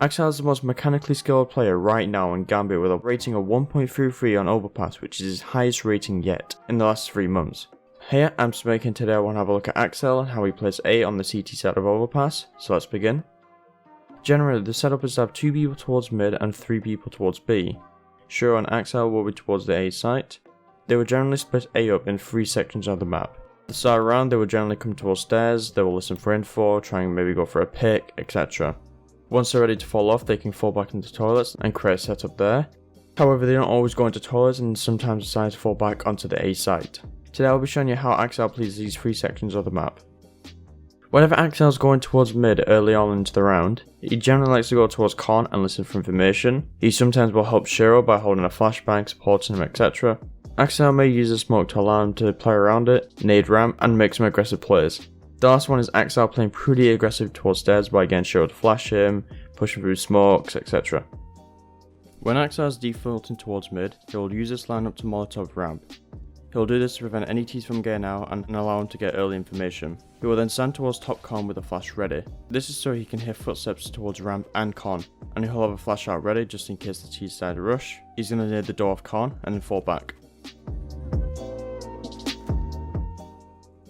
Ax1le is the most mechanically skilled player right now in Gambit with a rating of 1.33 on Overpass, which is his highest rating yet in the last 3 months. Heya, I'm Smirky and today I want to have a look at Ax1le and how he plays A on the CT side of Overpass, so let's begin. Generally, the setup is to have 2 people towards mid and 3 people towards B. Sure, and Ax1le will be towards the A site. They will generally split A up in 3 sections of the map. The start round, they will generally come towards stairs, they will listen for info, try and maybe go for a pick, etc. Once they're ready to fall off, they can fall back into toilets and create a setup there. However, they don't always go into toilets and sometimes decide to fall back onto the A site. Today I'll be showing you how Ax1le plays these 3 sections of the map. Whenever Ax1le is going towards mid early on into the round, he generally likes to go towards con and listen for information. He sometimes will help Shiro by holding a flashbang, supporting him, etc. Ax1le may use a smoke to allow him to play around it, nade ramp, and make some aggressive plays. The last one is Ax1le playing pretty aggressive towards stairs by getting Shiro to flash him, pushing through smokes, etc. When Ax1le is defaulting towards mid, he will use this lineup to Molotov ramp. He will do this to prevent any T's from getting out and allow him to get early information. He will then stand towards top con with a flash ready. This is so he can hear footsteps towards ramp and con, and he'll have a flash out ready just in case the T's decide to rush. He's going to nade the door off con and then fall back.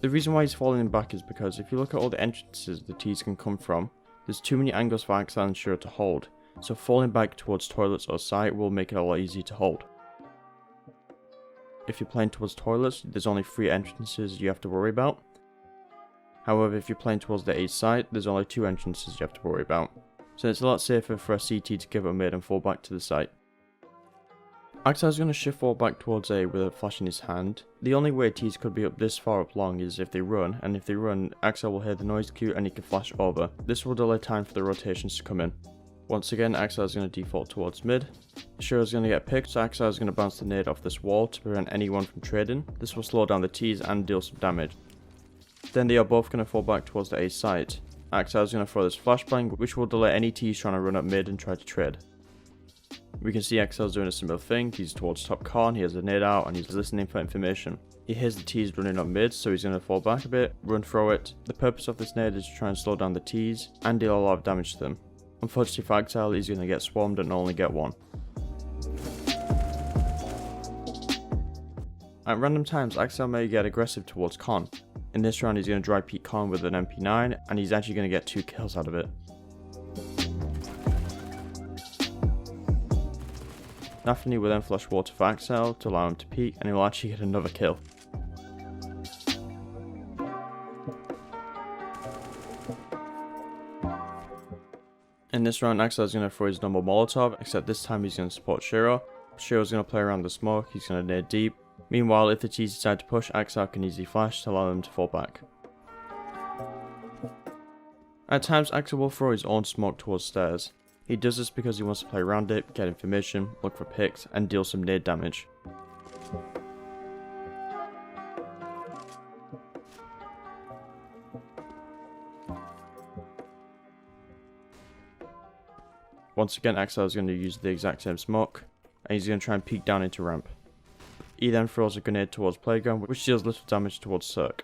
The reason why he's falling back is because if you look at all the entrances the T's can come from, there's too many angles for Ax1le and Shiro to hold, so falling back towards toilets or site will make it a lot easier to hold. If you're playing towards toilets, there's only 3 entrances you have to worry about. However, if you're playing towards the A site, there's only 2 entrances you have to worry about. So it's a lot safer for a CT to give up mid and fall back to the site. Ax1le is going to shift forward back towards A with a flash in his hand. The only way T's could be up this far up long is if they run, and if they run, Ax1le will hear the noise cue and he can flash over. This will delay time for the rotations to come in. Once again, Ax1le is going to default towards mid. Shiro is going to get picked, so Ax1le is going to bounce the nade off this wall to prevent anyone from trading. This will slow down the T's and deal some damage. Then they are both going to fall back towards the A site. Ax1le is going to throw this flashbang, which will delay any T's trying to run up mid and try to trade. We can see Ax1le doing a similar thing. He's towards top con, he has a nade out and he's listening for information. He hears the T's running up mid, so he's going to fall back a bit, run through it. The purpose of this nade is to try and slow down the T's and deal a lot of damage to them. Unfortunately for Ax1le, he's going to get swarmed and only get 1. At random times, Ax1le may get aggressive towards con. In this round he's going to dry peek con with an MP9 and he's actually going to get 2 kills out of it. Nafani will then flush water for Ax1le to allow him to peek and he will actually get another kill. In this round, Ax1le is going to throw his normal Molotov, except this time he's going to support Shiro. Shiro is going to play around the smoke, he's going to nade deep. Meanwhile, if the T's decide to push, Ax1le can easily flash to allow them to fall back. At times, Ax1le will throw his own smoke towards stairs. He does this because he wants to play around it, get information, look for picks, and deal some nade damage. Once again, Ax1le is going to use the exact same smoke, and he's going to try and peek down into ramp. He then throws a grenade towards playground, which deals little damage towards Cirque.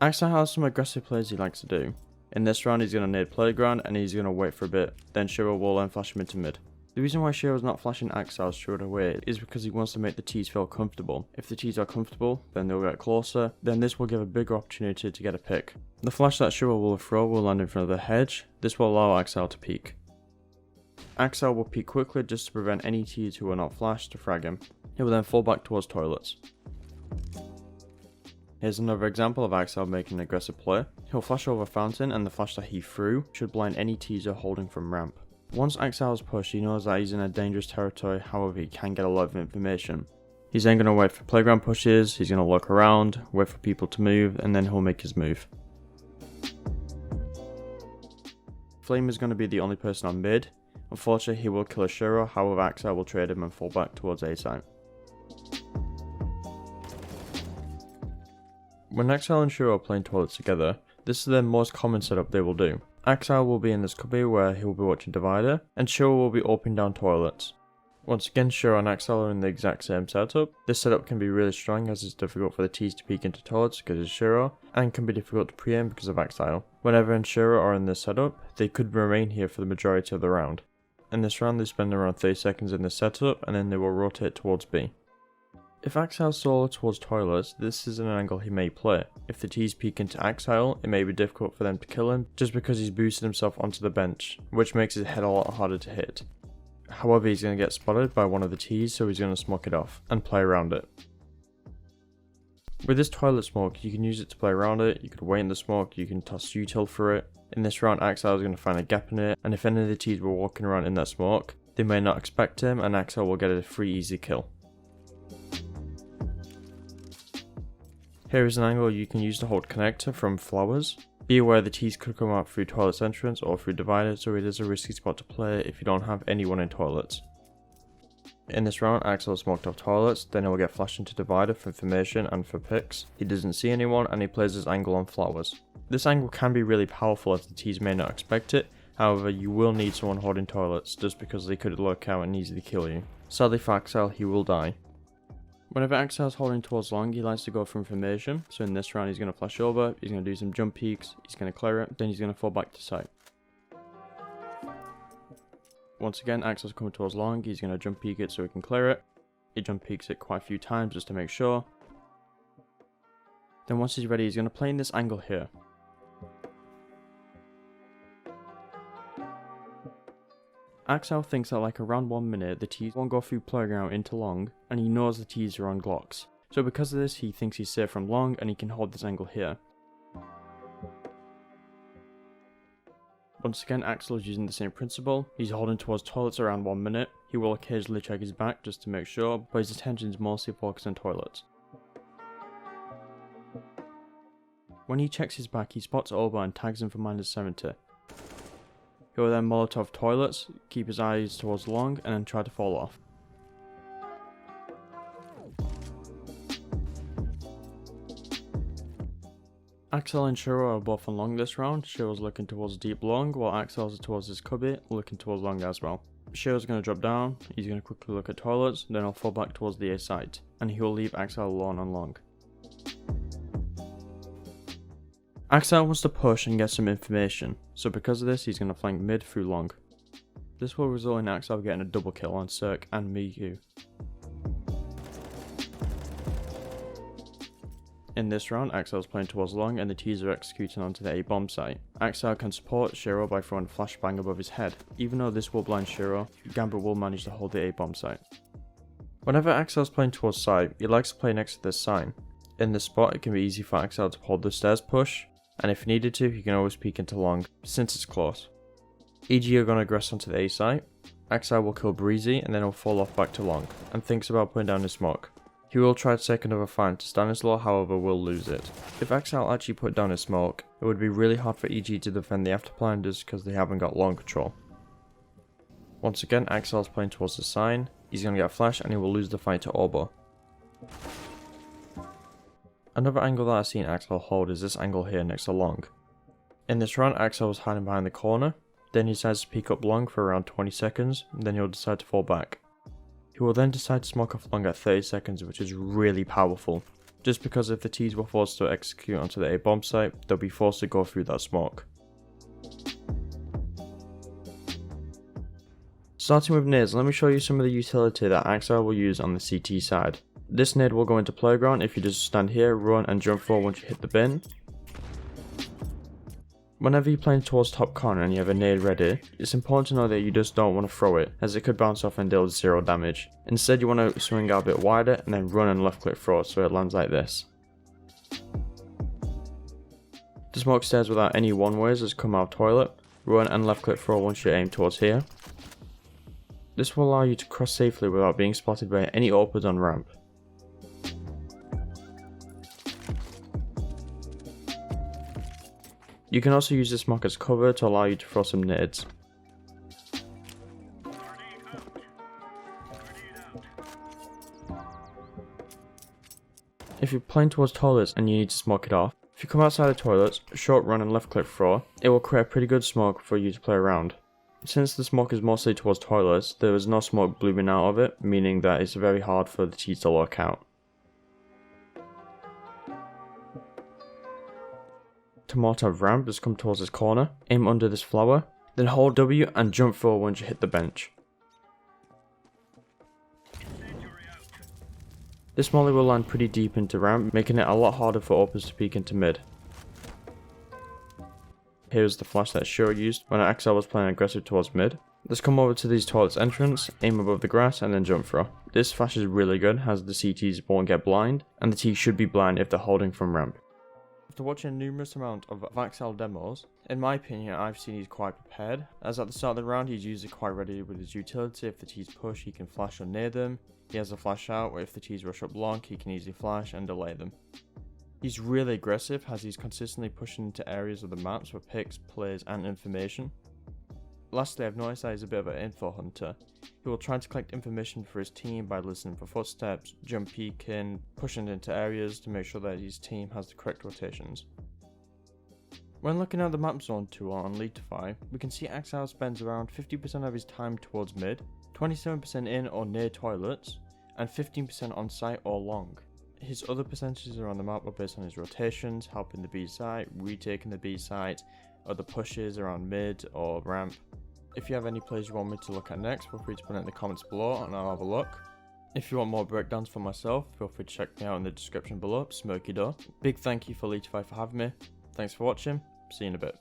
Ax1le has some aggressive plays he likes to do. In this round he's going to nade playground and he's going to wait for a bit, then Shiro will then flash him into mid. The reason why Shiro is not flashing Ax1le straight away is because he wants to make the T's feel comfortable. If the T's are comfortable, then they'll get closer, then this will give a bigger opportunity to get a pick. The flash that Shiro will throw will land in front of the hedge, this will allow Ax1le to peek. Ax1le will peek quickly just to prevent any T's who are not flashed to frag him. He will then fall back towards toilets. Here's another example of Ax1le making an aggressive play. He'll flash over a fountain and the flash that he threw should blind any teaser holding from ramp. Once Ax1le is pushed, he knows that he's in a dangerous territory, however he can get a lot of information. He's then going to wait for playground pushes, he's going to look around, wait for people to move, and then he'll make his move. Flame is going to be the only person on mid. Unfortunately he will kill a Shiro, however Ax1le will trade him and fall back towards A site. When Ax1le and Shiro are playing toilets together, this is the most common setup they will do. Ax1le will be in this cubby where he will be watching Divider, and Shiro will be opening down toilets. Once again, Shiro and Ax1le are in the exact same setup. This setup can be really strong as it's difficult for the T's to peek into toilets because it's Shiro, and can be difficult to pre-aim because of Ax1le. Whenever Shiro are in this setup, they could remain here for the majority of the round. In this round they spend around 30 seconds in this setup and then they will rotate towards B. If Ax1le solo towards toilets, this is an angle he may play. If the T's peek into Ax1le, it may be difficult for them to kill him just because he's boosted himself onto the bench, which makes his head a lot harder to hit. However, he's going to get spotted by one of the T's, so he's going to smoke it off and play around it. With this toilet smoke, you can use it to play around it, you could wait in the smoke, you can toss util for it. In this round, Ax1le is going to find a gap in it, and if any of the T's were walking around in that smoke, they may not expect him and Ax1le will get a free easy kill. Here is an angle you can use to hold connector from flowers. Be aware the T's could come out through toilets entrance or through divider, so it is a risky spot to play if you don't have anyone in toilets. In this round, Ax1le smoked off toilets, then he will get flashed into divider for information and for picks. He doesn't see anyone and he plays his angle on flowers. This angle can be really powerful as the T's may not expect it, however you will need someone holding toilets just because they could lurk out and easily kill you. Sadly for Ax1le, he will die. Whenever Ax1le is holding towards long, he likes to go for information, so in this round he's going to flash over, he's going to do some jump peeks, he's going to clear it, then he's going to fall back to site. Once again, Ax1le's coming towards long, he's going to jump peek it so he can clear it. He jump peeks it quite a few times just to make sure. Then once he's ready, he's going to play in this angle here. Ax1le thinks that like around 1 minute the T's won't go through playground into long, and he knows the T's are on Glocks. So because of this he thinks he's safe from long and he can hold this angle here. Once again, Ax1le is using the same principle. He's holding towards toilets around 1 minute. He will occasionally check his back just to make sure, but his attention is mostly focused on toilets. When he checks his back, he spots Oba and tags him for -70. He will then Molotov toilets, keep his eyes towards long, and then try to fall off. Ax1le and Shiro are both on long this round. Shiro's looking towards deep long, while Ax1le's towards his cubby, looking towards long as well. Shiro's going to drop down, he's going to quickly look at toilets, then he'll fall back towards the A site, and he will leave Ax1le alone on long. Ax1le wants to push and get some information, so because of this he's going to flank mid through long. This will result in Ax1le getting a double kill on Cirque and Miku. In this round, Ax1le is playing towards long and the T's are executing onto the A bomb site. Ax1le can support Shiro by throwing a flashbang above his head. Even though this will blind Shiro, Gambit will manage to hold the A bomb site. Whenever Ax1le is playing towards site, he likes to play next to this sign. In this spot it can be easy for Ax1le to hold the stairs push, and if needed to, he can always peek into long, since it's close. EG are going to aggress onto the A site. Ax1le will kill Breezy and then he'll fall off back to long, and thinks about putting down his smoke. He will try to take another find to stand his low, however will lose it. If Ax1le actually put down his smoke, it would be really hard for EG to defend the afterplan just because they haven't got long control. Once again, Ax1le is playing towards the sign, he's going to get a flash and he will lose the fight to Oba. Another angle that I've seen Ax1le hold is this angle here next to long. In this round, Ax1le was hiding behind the corner, then he decides to peek up long for around 20 seconds, then he'll decide to fall back. He will then decide to smoke off long at 30 seconds, which is really powerful, just because if the T's were forced to execute onto the A bomb site, they'll be forced to go through that smoke. Starting with nades, let me show you some of the utility that Ax1le will use on the CT side. This nade will go into playground if you just stand here, run and jump forward once you hit the bin. Whenever you're playing towards top corner and you have a nade ready, it's important to know that you just don't want to throw it, as it could bounce off and deal 0 damage. Instead you want to swing out a bit wider and then run and left click throw it so it lands like this. The smoke stairs without any one ways as come out of toilet, run and left click throw once you aim towards here. This will allow you to cross safely without being spotted by any AWPers on ramp. You can also use this smoke as cover to allow you to throw some nades. If you're playing towards toilets and you need to smoke it off, if you come outside the toilets, short run and left click throw, it will create a pretty good smoke for you to play around. Since the smoke is mostly towards toilets, there is no smoke blooming out of it, meaning that it's very hard for the tees to lock out. To mortar ramp, just come towards this corner, aim under this flower, then hold W and jump forward once you hit the bench. This molly will land pretty deep into ramp, making it a lot harder for opens to peek into mid. Here's the flash that Shura used when Ax1le was playing aggressive towards mid. Let's come over to these toilets entrance, aim above the grass and then jump throw. This flash is really good as the CTs won't get blind, and the T should be blind if they're holding from ramp. After watching a numerous amount of Ax1le demos, in my opinion I've seen he's quite prepared, as at the start of the round he's usually quite ready with his utility. If the T's push he can flash or near them, he has a flash out where if the T's rush up long he can easily flash and delay them. He's really aggressive as he's consistently pushing into areas of the maps for picks, plays and information. Lastly, I've noticed that he's a bit of an info hunter. He will try to collect information for his team by listening for footsteps, jump peeking, pushing into areas to make sure that his team has the correct rotations. When looking at the map zone tool on LAKEY, we can see Ax1le spends around 50% of his time towards mid, 27% in or near toilets, and 15% on site or long. His other percentages around the map are based on his rotations, helping the B site, retaking the B site, other pushes around mid or ramp. If you have any plays you want me to look at next, feel free to put it in the comments below and I'll have a look. If you want more breakdowns for myself, feel free to check me out in the description below, Smirkydoor. Big thank you for LAKEY for having me. Thanks for watching, see you in a bit.